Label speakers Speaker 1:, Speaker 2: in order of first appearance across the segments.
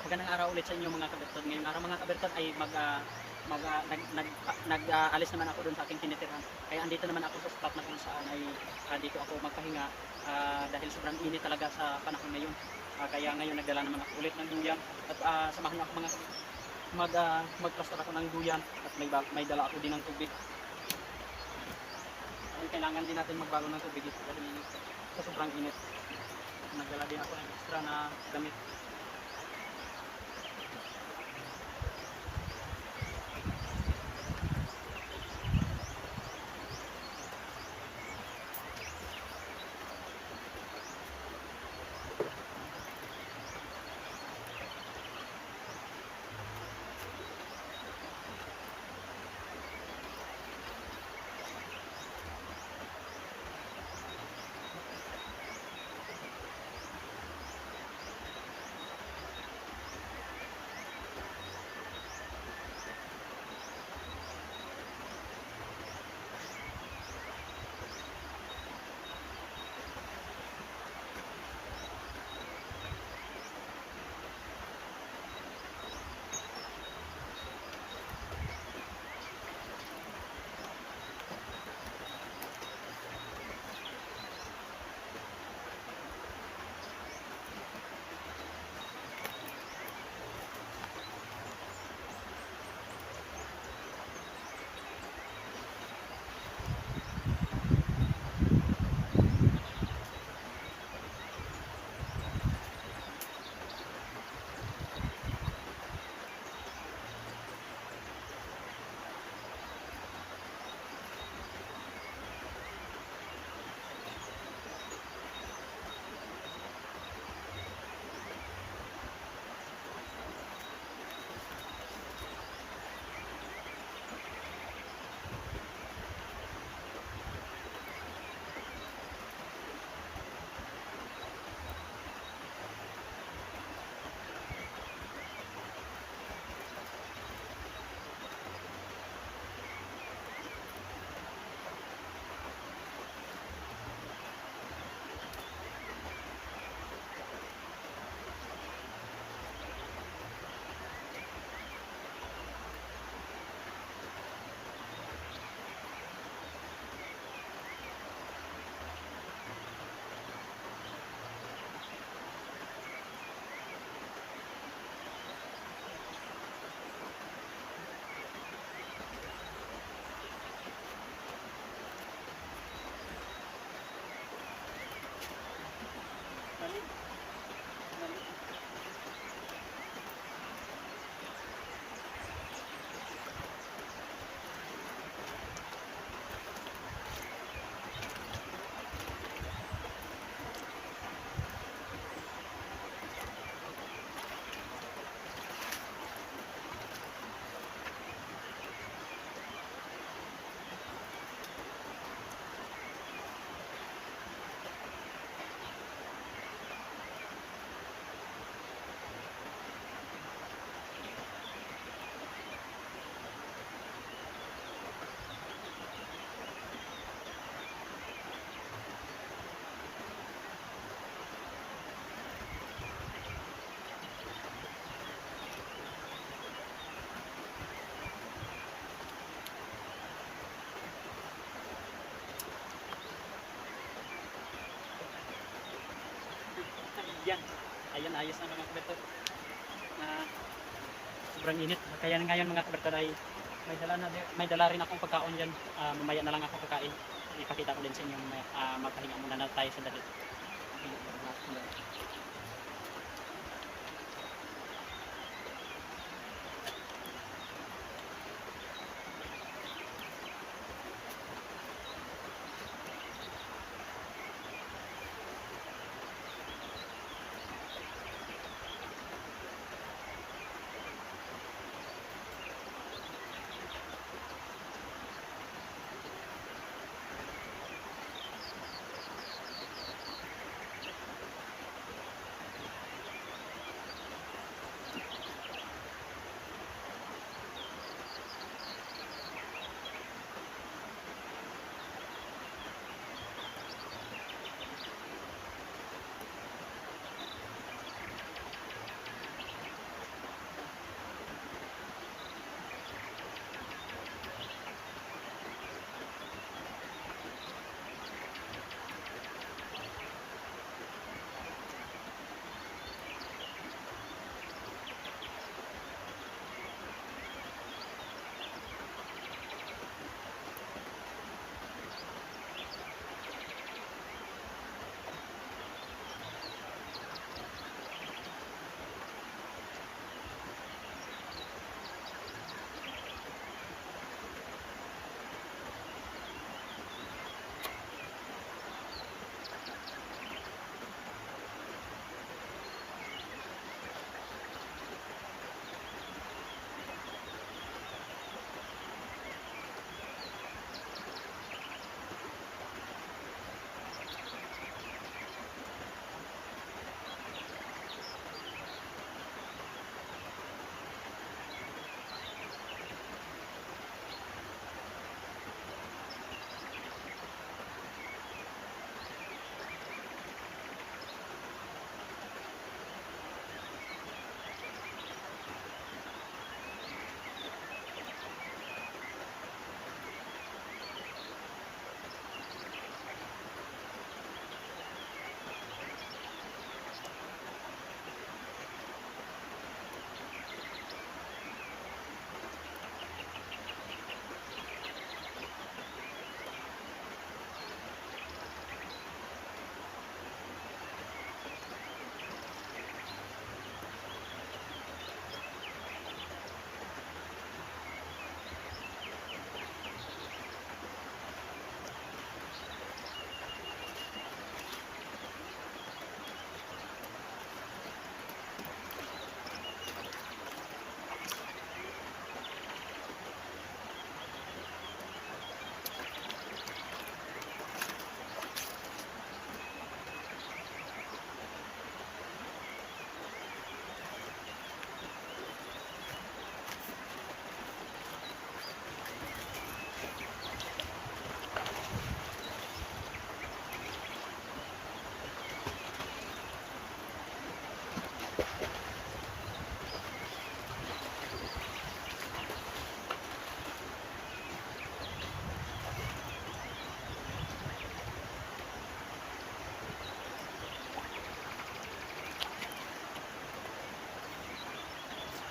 Speaker 1: Magandang araw ulit sa inyo mga kabertod. Ngayong araw mga kabertod ay alis naman ako doon sa aking tinitirhan. Kaya andito naman ako sa spot na kung saan ay dito ako magpahinga dahil sobrang init talaga sa panahon ngayon. Kaya ngayon nagdala naman ako ulit ng duyan at samahan niyo ako mga magplastar ako ng duyan at may dala ako din ng tubig. Ay, kailangan din natin magbago ng tubig dito dahil sa sobrang init. Nagdala din ako ng extra na damit. Yan. Ayan, ayos na mga kabertod. Sobrang init. Kaya ngayon mga kabertod ay may dala rin akong pagkaon dyan. Mamaya na lang ako kakain. Ipakita ko din sa inyo. Magpahinga muna na tayo sa dalit.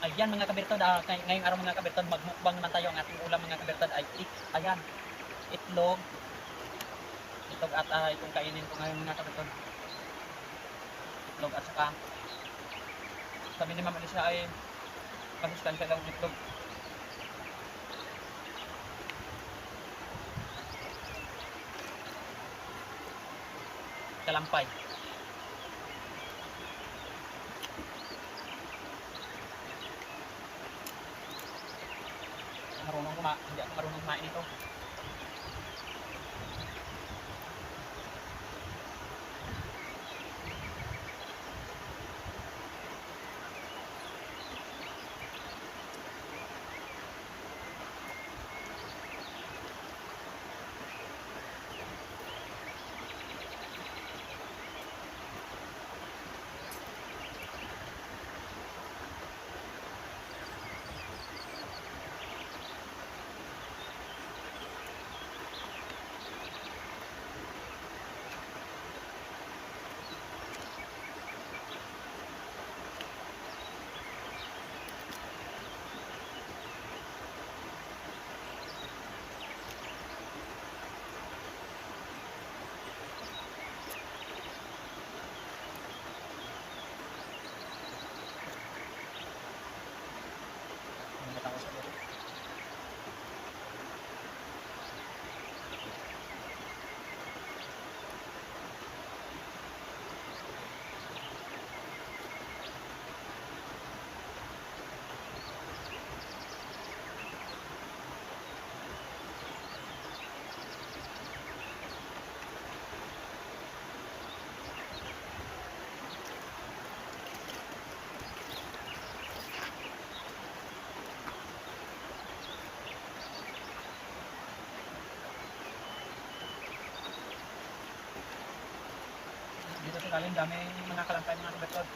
Speaker 1: Ayan mga kabirtod, ngayong araw mga kabirtod, magmukbang naman tayo. Ang ating ulam mga kabirtod ay ayan, itlog, itlog at yung kainin ko ngayon mga kabirtod. Itlog at saka sabi ni Ma'am Alicia ay masustansya daw ang itlog. Kalampay. Hindi ako marunong kumain ito. Matapos ako. Dito sa galing dami mga kalampay mga kabirtod.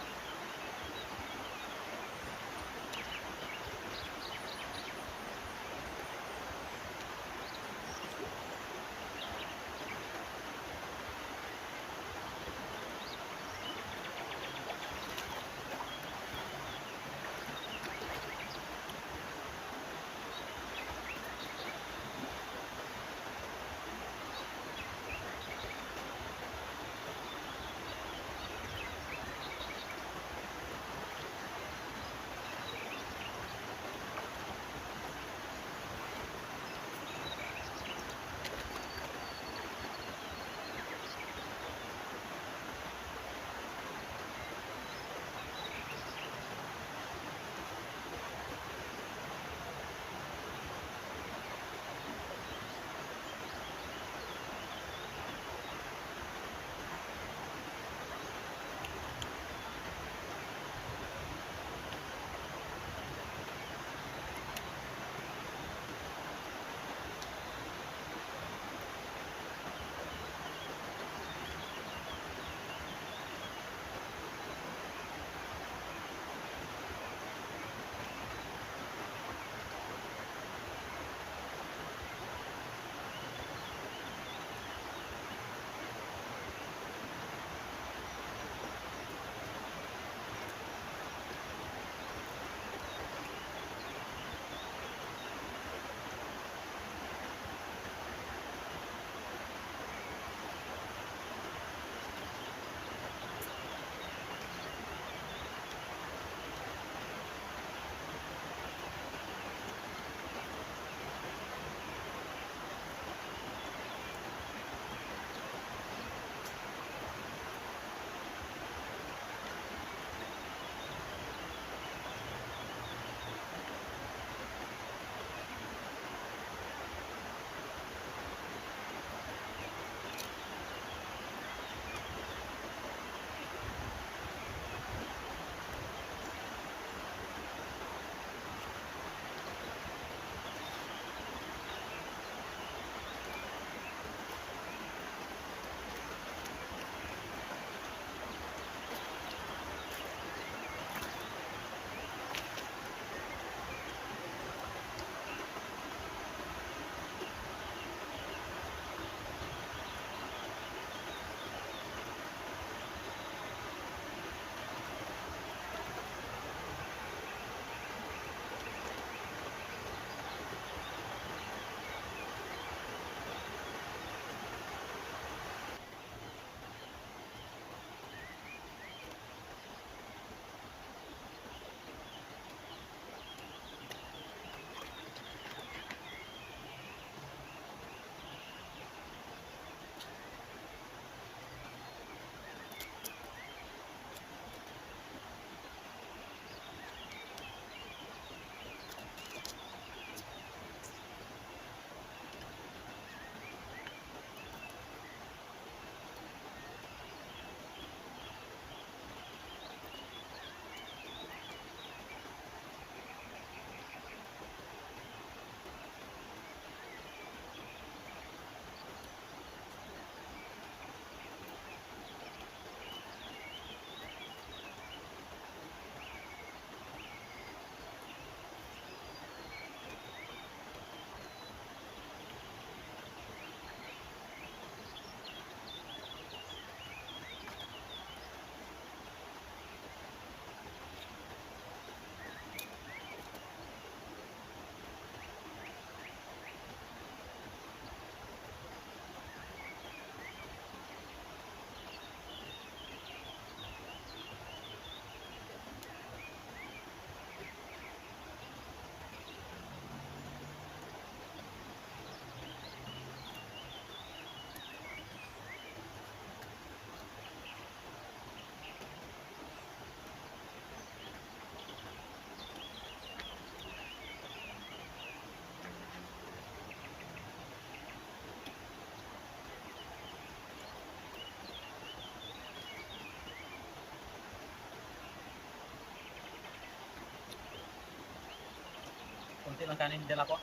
Speaker 1: Kunti lang kanin dala ko.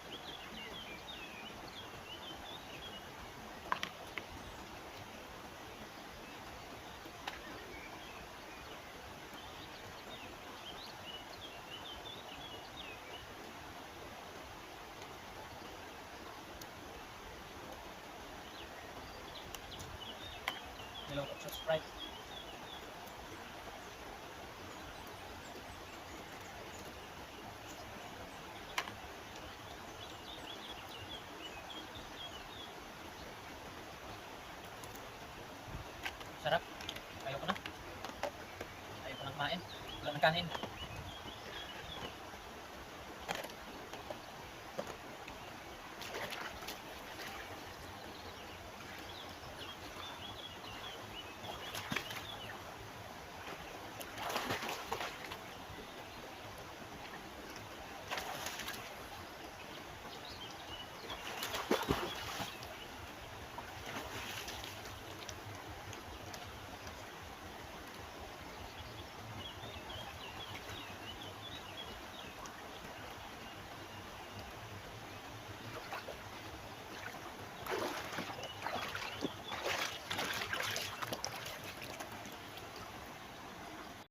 Speaker 1: Nilungkot sa Sprite. Sarap. Ayoko na. Ayoko na kumain. Wala ng kanin.